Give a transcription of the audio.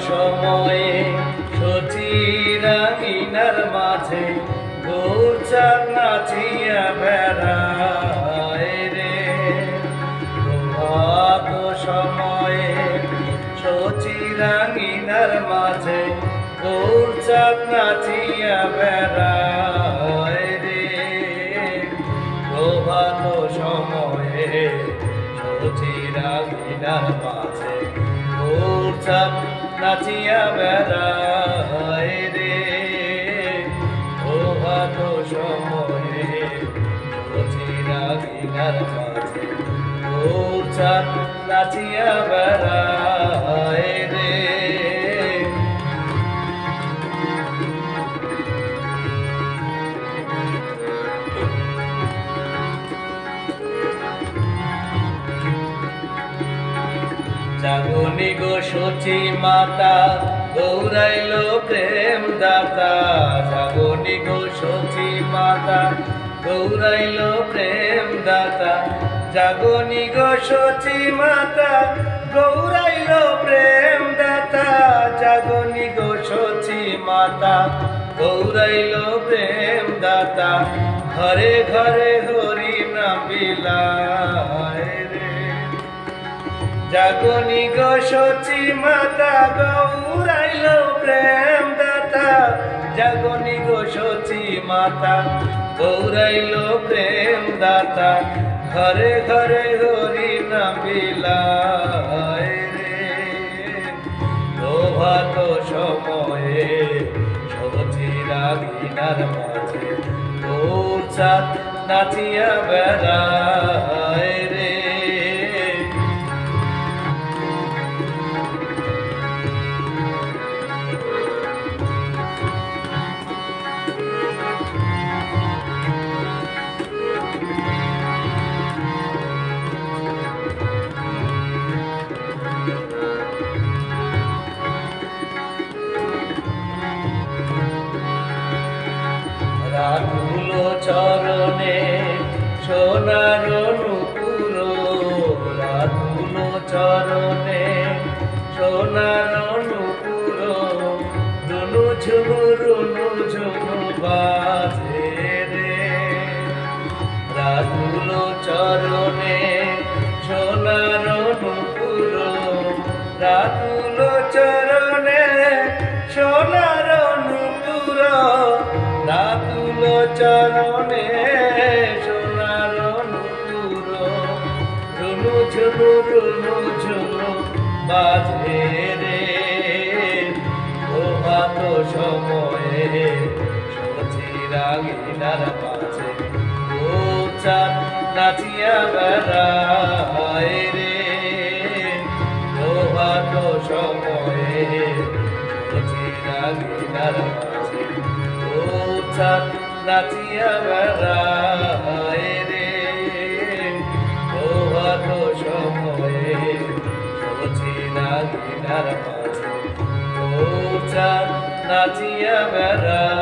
সময়ে সচিরাঙ্গিনার মাঝে গৌরচাঁদ নাচিয়া বেড়ায় রে। প্রভাত সময়ে সচিরাঙ্গিনার মাঝে গৌরচাঁদ নাচিয়া বেড়ায় রে। প্রভাত সময়ে সচিরাঙ্গিনার মাঝে গৌরচাঁদ নাচিয়া বেড়ায় রে। প্রভাত সময়ে সচিরাঙ্গিনার মাঝে গৌরচাঁদ নাচিয়া বেড়ায় রে। জাগনি গো সচি মাতা গৌরাইল প্রেম দাতা। জাগনি গো সচি মাতা গৌরাইল প্রেম দাতা। জাগনি গো সচি মাতা গৌরাইল প্রেম দাতা। জাগনি গো সচি মাতা গৌরাইল প্রেম দাতা। ঘরে ঘরে হরি নাম বিলায় রে। জাগনি গো সচি মাতা গৌরাইল প্রেম দাতা। জাগনি গো সচি মাতা গৌরাইল প্রেম দাতা। ঘরে ঘরে হরি নাম বিলায় রে। প্রভাত সময়ে সচিরাঙ্গিনার মাঝে গৌরচাঁদ নাচিয়া বেড়ায় রে। রাতুল চরণে সোনার নূপুর। রাতুল চরণে সোনার নূপুর। রুনু ঝুনু বাজে রে। রাতুল চরণে সোনার নূপুর। রাতুল চরণে সোনার নূপুর। রাতুল চরণে সোনার নূপুর। রুনু ঝুনু বাজে রে। প্রভাত সময়ে সচিরাঙ্গিনার মাঝে গৌরচাঁদ নাচিয়া বেড়ায় রে। প্রভাত সময়ে সচিরাঙ্গিনার মাঝে গৌরচাঁদ নাচিয়া বেড়ায় রে। প্রভাত সময়ে সচিরাঙ্গিনার মাঝে গৌরচাঁদ নাচিয়া বেড়ায়।